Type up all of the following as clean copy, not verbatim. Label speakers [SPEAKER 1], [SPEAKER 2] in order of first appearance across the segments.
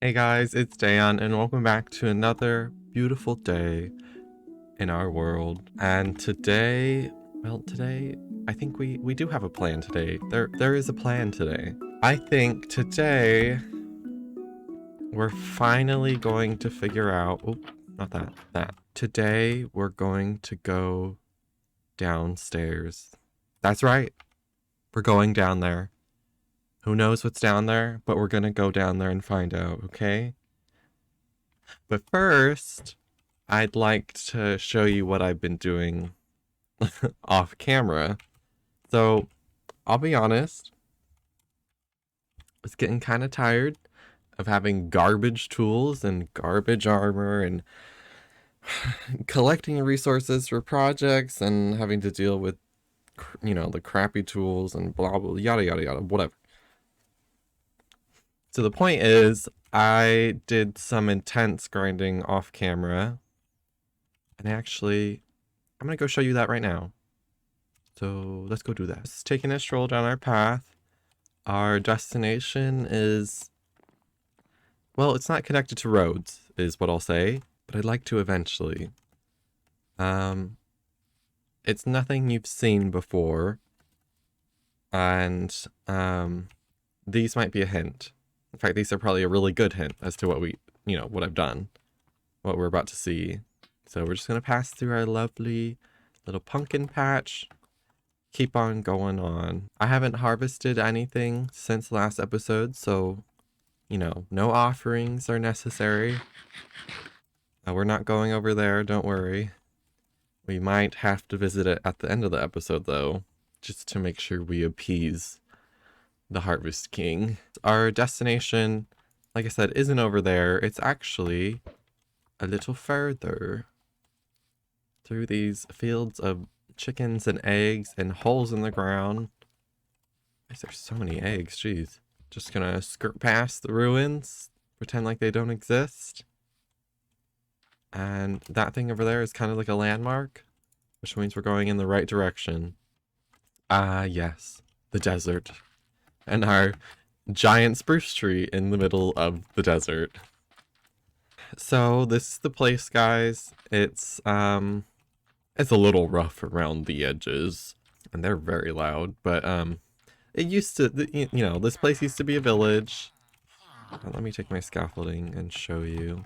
[SPEAKER 1] Hey guys, it's Daeyon and welcome back to another beautiful day in our world. And today, I think we do have a plan today. There is a plan today. I think today we're finally going to figure out, oh, not that. Today we're going to go downstairs. That's right. We're going down there. Who knows what's down there, but we're gonna go down there and find out, okay? But first, I'd like to show you what I've been doing off camera. So, I'll be honest, I was getting kind of tired of having garbage tools and garbage armor and collecting resources for projects and having to deal with, you know, the crappy tools and blah, blah, yada, yada, yada, whatever. So the point is, I did some intense grinding off camera, and actually, I'm gonna go show you that right now. So let's go do that. Just taking a stroll down our path. Our destination is, well, it's not connected to roads, is what I'll say, but I'd like to eventually. It's nothing you've seen before, and these might be a hint. In fact, these are probably a really good hint as to what what I've done, what we're about to see. So we're just going to pass through our lovely little pumpkin patch, keep on going on. I haven't harvested anything since last episode, so, no offerings are necessary. We're not going over there, don't worry. We might have to visit it at the end of the episode, though, just to make sure we appease the Harvest King. Our destination, like I said, isn't over there. It's actually a little further through these fields of chickens and eggs and holes in the ground. Why is there so many eggs? Jeez. Just gonna skirt past the ruins, pretend like they don't exist. And that thing over there is kind of like a landmark, which means we're going in the right direction. Yes, the desert. And our giant spruce tree in the middle of the desert. So this is the place, guys. It's a little rough around the edges, and they're very loud, but it used to, this place used to be a village. Let me take my scaffolding and show you.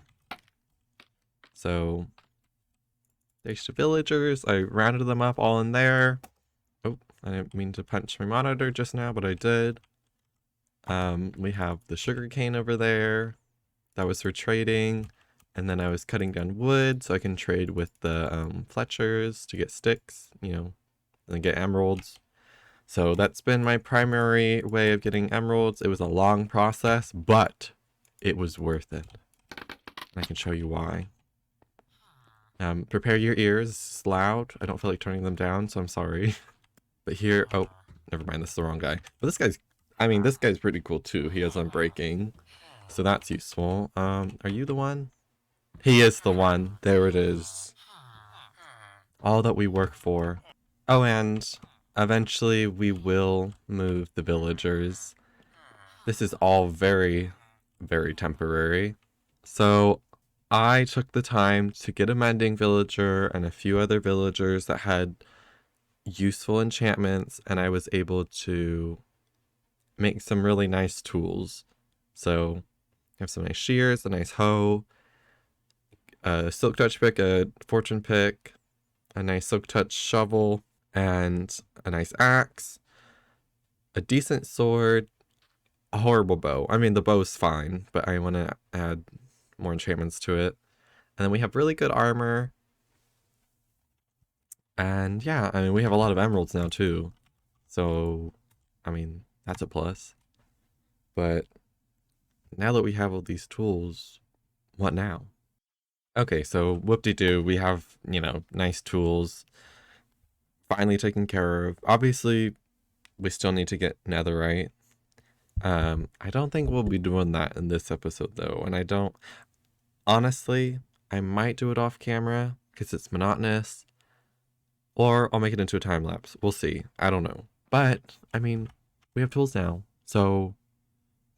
[SPEAKER 1] So there's the villagers. I rounded them up all in there. Oh, I didn't mean to punch my monitor just now, but I did. We have the sugar cane over there. That was for trading. And then I was cutting down wood so I can trade with the Fletchers to get sticks, and get emeralds. So that's been my primary way of getting emeralds. It was a long process, but it was worth it. And I can show you why. Prepare your ears. It's loud. I don't feel like turning them down, so I'm sorry. But here, oh, never mind. This is the wrong guy. But this guy's pretty cool too. He has unbreaking, so that's useful. Are you the one? He is the one. There it is. All that we work for. Oh, and eventually we will move the villagers. This is all very, very temporary. So I took the time to get a Mending Villager and a few other villagers that had useful enchantments, and I was able to make some really nice tools. So I have some nice shears, a nice hoe, a silk touch pick, a fortune pick, a nice silk touch shovel, and a nice axe, a decent sword, a horrible bow. I mean, the bow's fine, but I want to add more enchantments to it. And then we have really good armor. And yeah, I mean, we have a lot of emeralds now too. So, I mean, that's a plus. But now that we have all these tools, what now? Okay, so whoop-de-doo, we have, nice tools finally taken care of. Obviously, we still need to get netherite. I don't think we'll be doing that in this episode though, and honestly, I might do it off camera because it's monotonous, or I'll make it into a time lapse. We'll see. I don't know. But, I mean, we have tools now, so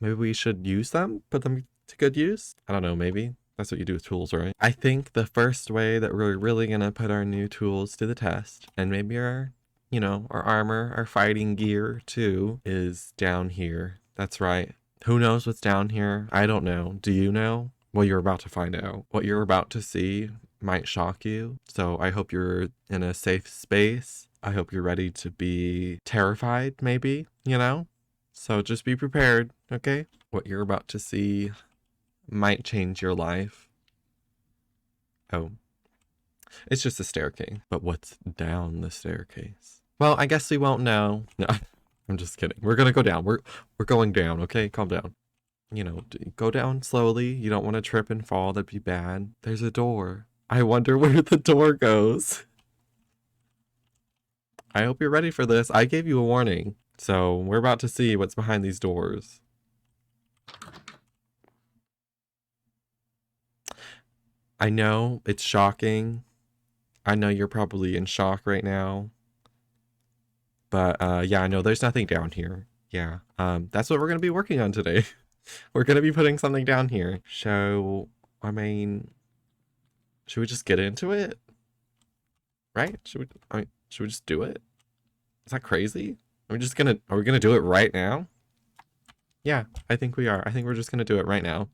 [SPEAKER 1] maybe we should use them, put them to good use? I don't know, maybe. That's what you do with tools, right? I think the first way that we're really gonna put our new tools to the test, and maybe our, you know, our armor, our fighting gear too, is down here. That's right. Who knows what's down here? I don't know. Do you know? Well, you're about to find out. What you're about to see might shock you. So I hope you're in a safe space. I hope you're ready to be terrified, maybe, you know? So just be prepared, okay? What you're about to see might change your life. Oh, it's just a staircase. But what's down the staircase? Well, I guess we won't know. No, I'm just kidding. We're gonna go down. We're going down, okay? Calm down. You know, go down slowly. You don't want to trip and fall. That'd be bad. There's a door. I wonder where the door goes. I hope you're ready for this. I gave you a warning. So we're about to see what's behind these doors. I know it's shocking. I know you're probably in shock right now. But yeah, I know there's nothing down here. Yeah, that's what we're going to be working on today. We're going to be putting something down here. So, I mean, should we just get into it? Right? Should we just do it? Is that crazy? Are we going to do it right now? Yeah, I think we are. I think we're just going to do it right now.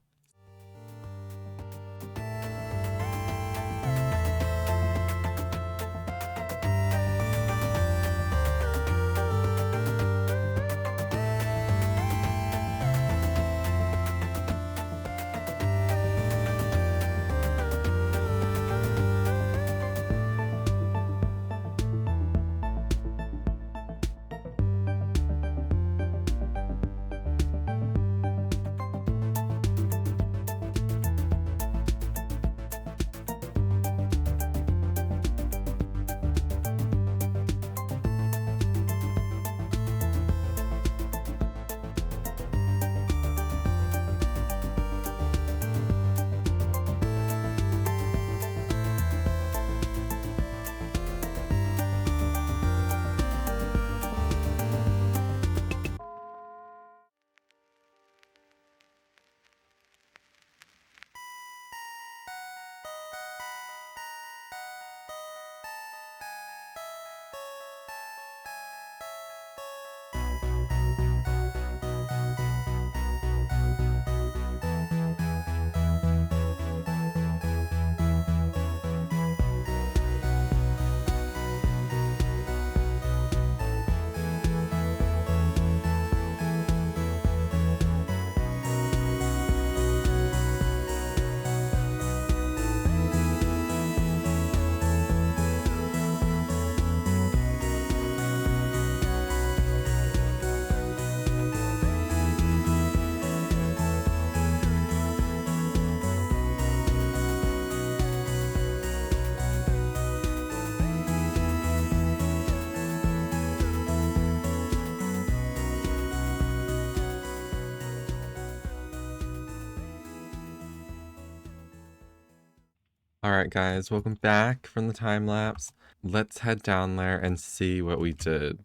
[SPEAKER 1] Alright guys, welcome back from the time lapse. Let's head down there and see what we did.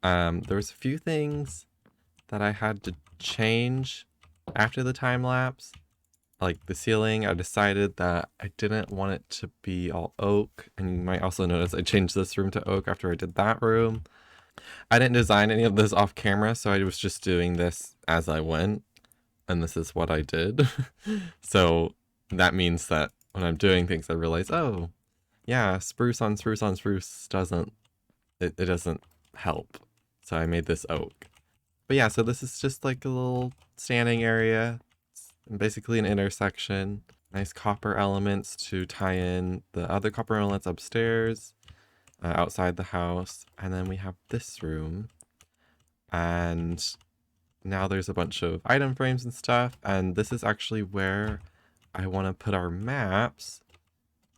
[SPEAKER 1] There was a few things that I had to change after the time lapse. Like the ceiling, I decided that I didn't want it to be all oak. And you might also notice I changed this room to oak after I did that room. I didn't design any of this off camera, so I was just doing this as I went. And this is what I did. So that means that when I'm doing things, I realize, oh, yeah, spruce on spruce on spruce doesn't help. So I made this oak. But yeah, so this is just like a little standing area. It's basically an intersection. Nice copper elements to tie in the other copper elements upstairs, outside the house. And then we have this room. And now there's a bunch of item frames and stuff. And this is actually where I want to put our maps.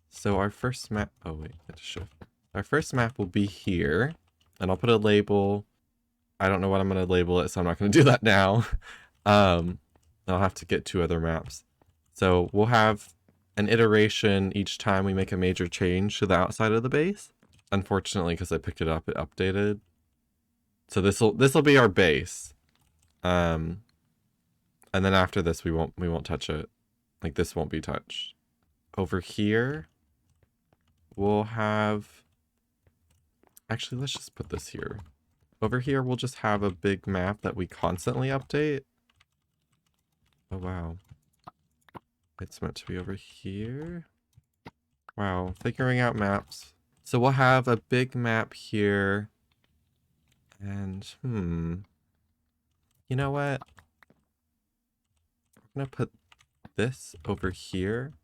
[SPEAKER 1] So our first map, oh wait, I just shift. Our first map will be here, and I'll put a label. I don't know what I'm going to label it, so I'm not going to do that now. I'll have to get 2 other maps. So we'll have an iteration each time we make a major change to the outside of the base. Unfortunately, because I picked it up, it updated. So this'll be our base. And then after this, we won't touch it. Like, this won't be touched. Over here, we'll have... Actually, let's just put this here. Over here, we'll just have a big map that we constantly update. Oh, wow. It's meant to be over here. Wow, figuring out maps. So we'll have a big map here. And, you know what? I'm gonna put this over here.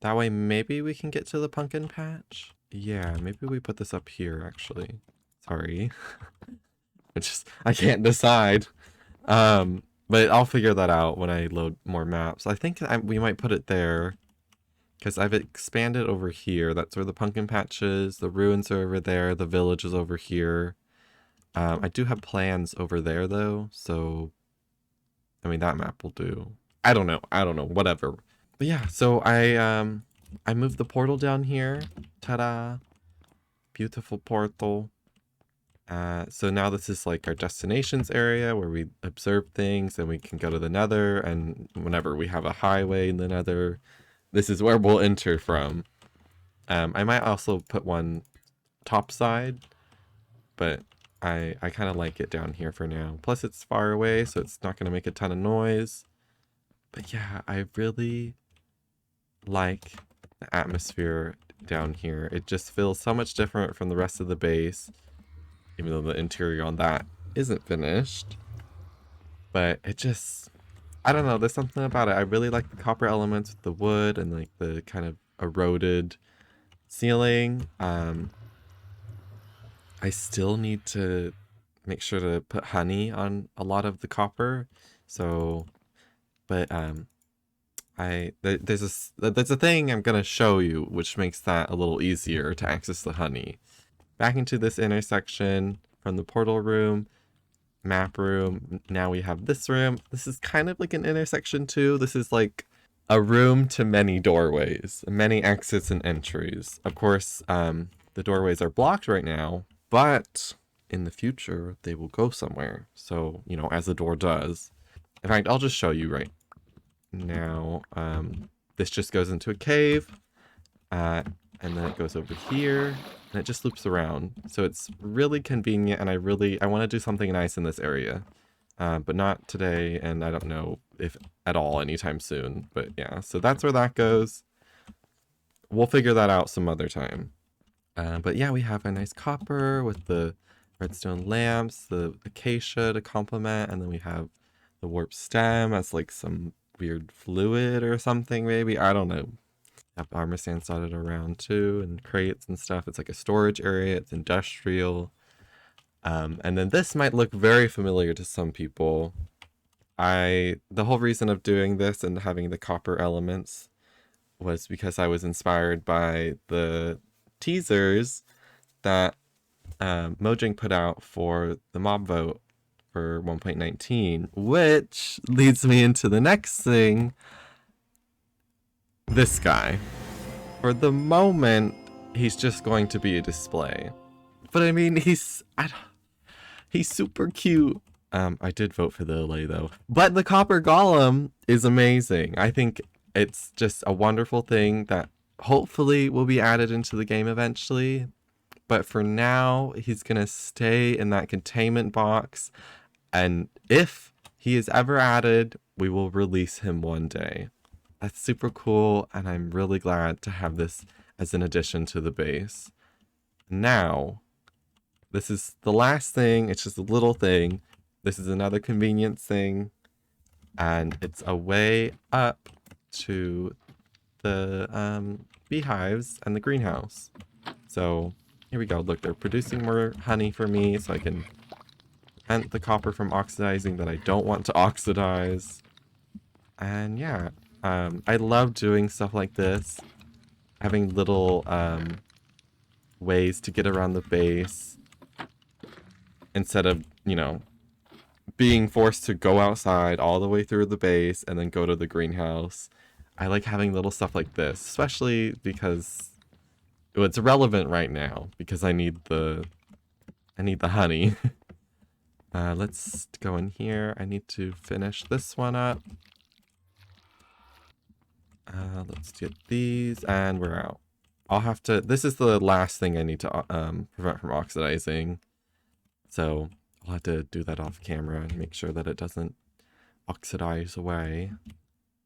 [SPEAKER 1] That way maybe we can get to the pumpkin patch. Yeah, maybe we put this up here, actually. Sorry. I can't decide. But I'll figure that out when I load more maps. I think we might put it there. Because I've expanded over here. That's where the pumpkin patch is. The ruins are over there. The village is over here. I do have plans over there, though. So, I mean, that map will do. I don't know. Whatever. But yeah, so I moved the portal down here. Ta-da. Beautiful portal. So now this is like our destinations area where we observe things and we can go to the nether. And whenever we have a highway in the nether, this is where we'll enter from. I might also put one top side, but I kind of like it down here for now. Plus it's far away, so it's not going to make a ton of noise. But yeah, I really like the atmosphere down here. It just feels so much different from the rest of the base, even though the interior on that isn't finished. But it just... I don't know, there's something about it. I really like the copper elements with the wood and like the kind of eroded ceiling. I still need to make sure to put honey on a lot of the copper. So, but there's a thing I'm gonna show you which makes that a little easier to access the honey. Back into this intersection from the portal room. Map room. Now we have this room. This is kind of like an intersection too. This is like a room to many doorways, many exits and entries. Of course, the doorways are blocked right now, but in the future they will go somewhere. So, you know, as the door does. In fact, I'll just show you right now. This just goes into a cave, and then it goes over here. And it just loops around. So it's really convenient, and I want to do something nice in this area. But not today, and I don't know if at all anytime soon. But yeah, so that's where that goes. We'll figure that out some other time. But yeah, we have a nice copper with the redstone lamps, the acacia to complement, and then we have the warp stem as like some weird fluid or something maybe. I don't know. Have armor stands dotted around too, and crates and stuff. It's like a storage area. It's industrial. And then this might look very familiar to some people. The whole reason of doing this and having the copper elements was because I was inspired by the teasers that Mojang put out for the mob vote for 1.19, which leads me into the next thing. This guy. For the moment, he's just going to be a display. But I mean, he's super cute. I did vote for the LA though. But the copper golem is amazing. I think it's just a wonderful thing that hopefully will be added into the game eventually. But for now, he's gonna stay in that containment box. And if he is ever added, we will release him one day. That's super cool, and I'm really glad to have this as an addition to the base. Now, this is the last thing. It's just a little thing. This is another convenience thing, and it's a way up to the beehives and the greenhouse. So here we go. Look, they're producing more honey for me, so I can prevent the copper from oxidizing that I don't want to oxidize. And yeah. I love doing stuff like this, having little ways to get around the base instead of, you know, being forced to go outside all the way through the base and then go to the greenhouse. I like having little stuff like this, especially because it's relevant right now because I need the honey. Let's go in here. I need to finish this one up. Let's get these, and we're out. I'll have to, this is the last thing I need to prevent from oxidizing. So I'll have to do that off camera and make sure that it doesn't oxidize away.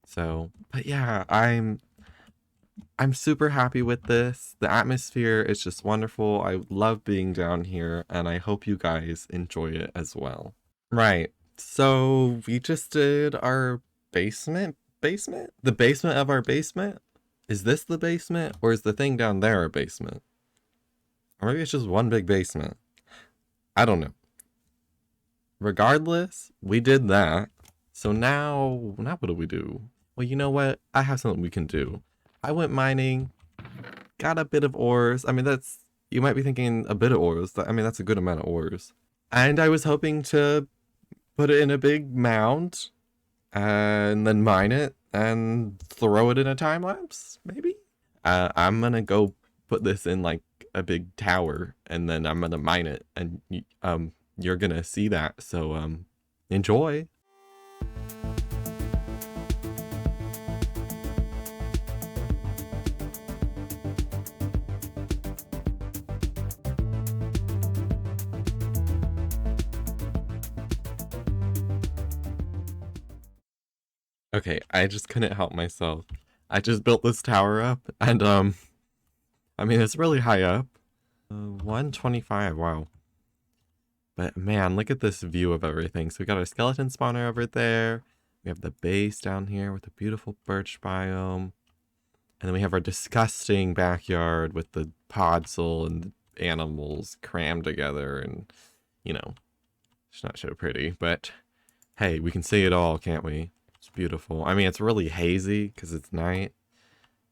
[SPEAKER 1] So, but yeah, I'm super happy with this. The atmosphere is just wonderful. I love being down here, and I hope you guys enjoy it as well. Right. So we just did our basement? The basement of our basement? Is this the basement, or is the thing down there a basement? Or maybe it's just one big basement. I don't know. Regardless, we did that. So now what do we do? Well, you know what? I have something we can do. I went mining, got a bit of ores. I mean, that's, you might be thinking a bit of ores. I mean, that's a good amount of ores. And I was hoping to put it in a big mound and then mine it and throw it in a time lapse, maybe? I'm gonna go put this in like a big tower, and then I'm gonna mine it, and you're gonna see that. So enjoy. Okay, I just couldn't help myself. I just built this tower up, and I mean, it's really high up. 125, wow. But man, look at this view of everything. So we got our skeleton spawner over there. We have the base down here with the beautiful birch biome. And then we have our disgusting backyard with the podzol and the animals crammed together. And, you know, it's not so pretty. But hey, we can see it all, can't we? It's beautiful. I mean, it's really hazy because it's night.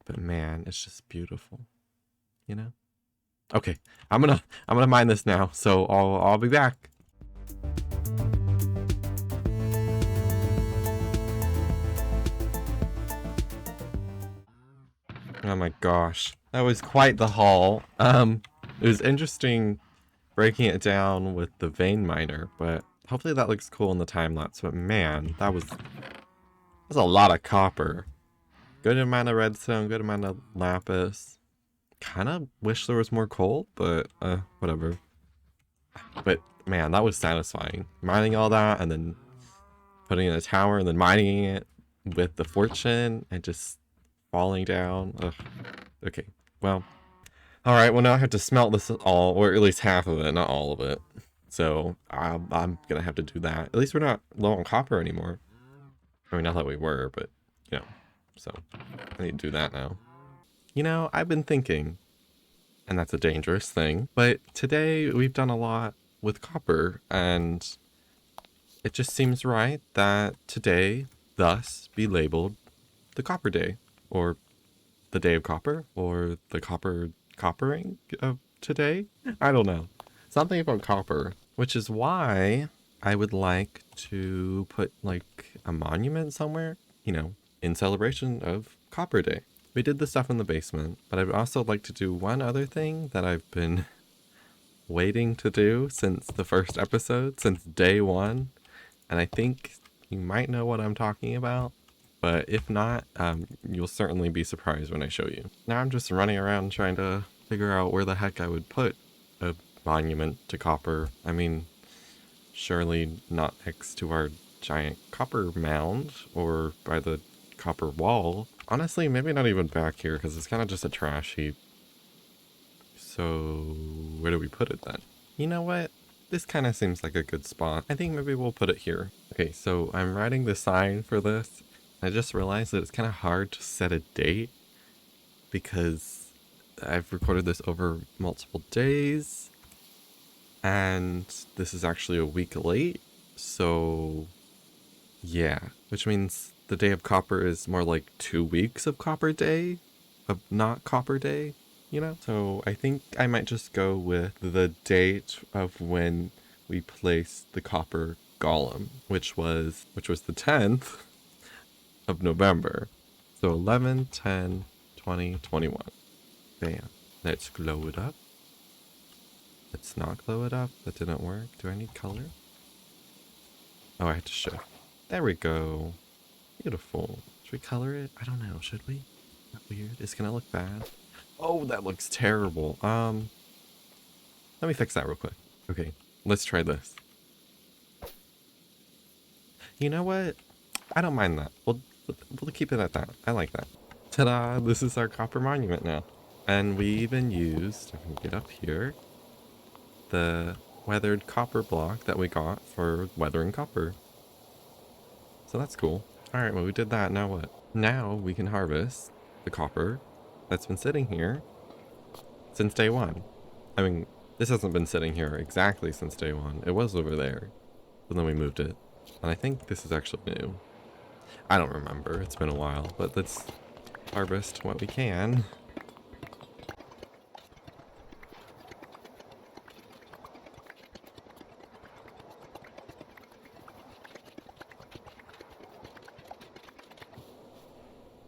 [SPEAKER 1] But man, it's just beautiful. You know? Okay, I'm gonna mine this now, so I'll be back. Oh my gosh, that was quite the haul. It was interesting breaking it down with the vein miner, but hopefully that looks cool in the time lapse. But man, that's a lot of copper. Good amount of redstone, good amount of lapis. Kind of wish there was more coal, but whatever. But man, that was satisfying. Mining all that and then putting in a tower and then mining it with the fortune and just falling down. Ugh. Okay, well. Alright, well now I have to smelt this all, or at least half of it, not all of it. So I'm gonna have to do that. At least we're not low on copper anymore. I mean, not that we were, but, you know. So, I need to do that now. You know, I've been thinking, and that's a dangerous thing, but today we've done a lot with copper, and it just seems right that today thus be labeled the Copper Day, or the Day of Copper, or the coppering of today. I don't know. Something about copper, which is why I would like to put like a monument somewhere, you know, in celebration of Copper Day. We did the stuff in the basement, but I'd also like to do one other thing that I've been waiting to do since the first episode, since day one. And I think you might know what I'm talking about, but if not, you'll certainly be surprised when I show you. Now I'm just running around trying to figure out where the heck I would put a monument to copper. I mean, surely not next to our giant copper mound or by the copper wall. Honestly, maybe not even back here because it's kind of just a trash heap. So where do we put it then? You know what? This kind of seems like a good spot. I think maybe we'll put it here. Okay, so I'm writing the sign for this. I just realized that it's kind of hard to set a date because I've recorded this over multiple days and this is actually a week late. So yeah, which means the Day of Copper is more like 2 weeks of Copper Day, of not Copper Day, you know? So I think I might just go with the date of when we placed the copper golem, which was the 10th of November. So 11, 10, 20, 21. Bam. Let's glow it up. Let's not glow it up. That didn't work. Do I need color? Oh, I had to shift. There we go. Beautiful. Should we color it? I don't know. Should we? Is that weird? It's gonna look bad. Oh, that looks terrible. Let me fix that real quick. Okay, let's try this. You know what? I don't mind that. We'll keep it at that. I like that. Ta-da! This is our copper monument now. And we even used, I can get up here, the weathered copper block that we got for weathering copper. So that's cool. Alright, well we did that, now what? Now we can harvest the copper that's been sitting here since day one. I mean, this hasn't been sitting here exactly since day one. It was over there, but then we moved it. And I think this is actually new. I don't remember, it's been a while, but let's harvest what we can.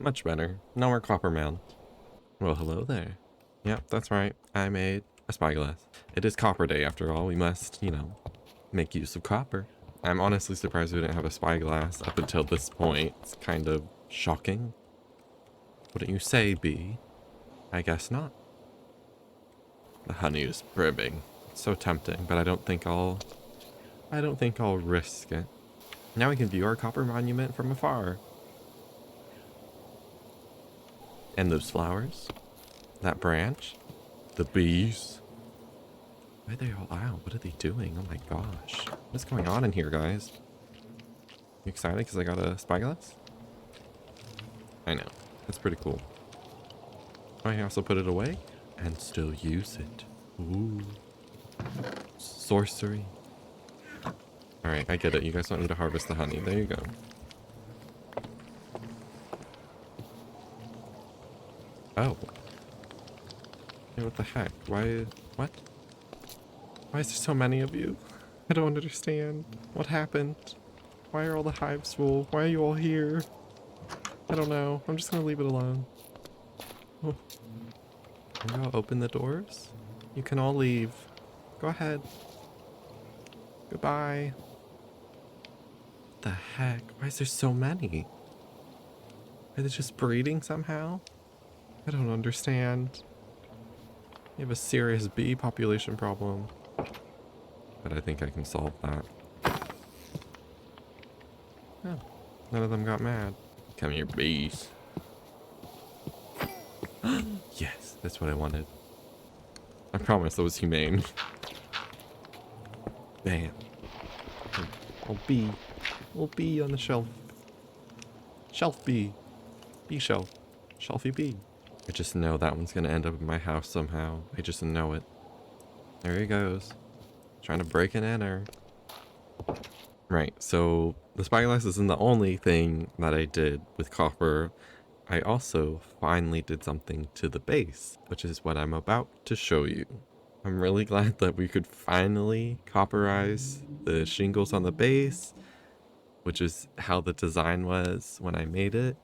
[SPEAKER 1] Much better. No more copper mound. Well, hello there. Yep, that's right. I made a spyglass. It is copper day after all. We must, you know, make use of copper. I'm honestly surprised we didn't have a spyglass up until this point. It's kind of shocking. Wouldn't you say, Bee? I guess not. The honey is brimming. It's so tempting, but I don't think I'll risk it. Now we can view our copper monument from afar. And those flowers, that branch, the bees. Why are they all out? What are they doing? Oh my gosh. What's going on in here, guys? You excited because I got a spyglass? I know. That's pretty cool. I can also put it away and still use it. Ooh. Sorcery. Alright, I get it. You guys want me to harvest the honey. There you go. Oh. Hey, what the heck? Why? What? Why is there so many of you? I don't understand. What happened? Why are all the hives full? Why are you all here? I don't know. I'm just gonna leave it alone. Oh. Can you all open the doors? You can all leave. Go ahead. Goodbye. What the heck? Why is there so many? Are they just breeding somehow? I don't understand. We have a serious bee population problem. But I think I can solve that. Oh, none of them got mad. Come here, bees. Yes, that's what I wanted. I promise that was humane. Bam. Oh, bee. Little bee on the shelf. Shelf bee. Bee shelf. Shelfie bee. I just know that one's gonna end up in my house somehow. I just know it. There he goes. Trying to break and enter. Right, so the spyglass isn't the only thing that I did with copper. I also finally did something to the base, which is what I'm about to show you. I'm really glad that we could finally copperize the shingles on the base, which is how the design was when I made it.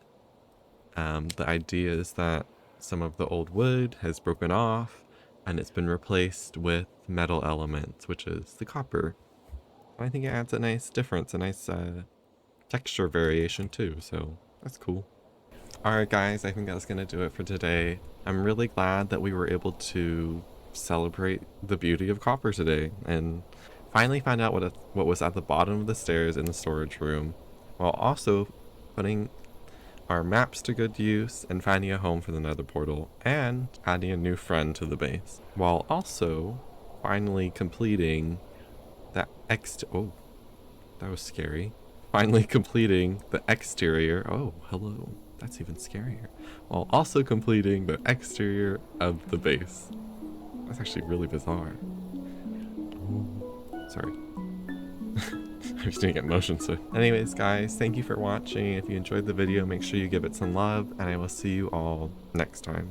[SPEAKER 1] The idea is that some of the old wood has broken off and it's been replaced with metal elements, which is the copper. I think it adds a nice difference, a nice texture variation too, so that's cool. Alright guys, I think that's going to do it for today. I'm really glad that we were able to celebrate the beauty of copper today and finally find out what was at the bottom of the stairs in the storage room, while also putting our maps to good use and finding a home for the nether portal and adding a new friend to the base, while also finally completing that oh, that was scary. Finally completing the exterior. Oh, hello. That's even scarier. While also completing the exterior of the base. That's actually really bizarre. Ooh, sorry. I was doing it motion so. Anyways, guys, thank you for watching. If you enjoyed the video, make sure you give it some love, and I will see you all next time.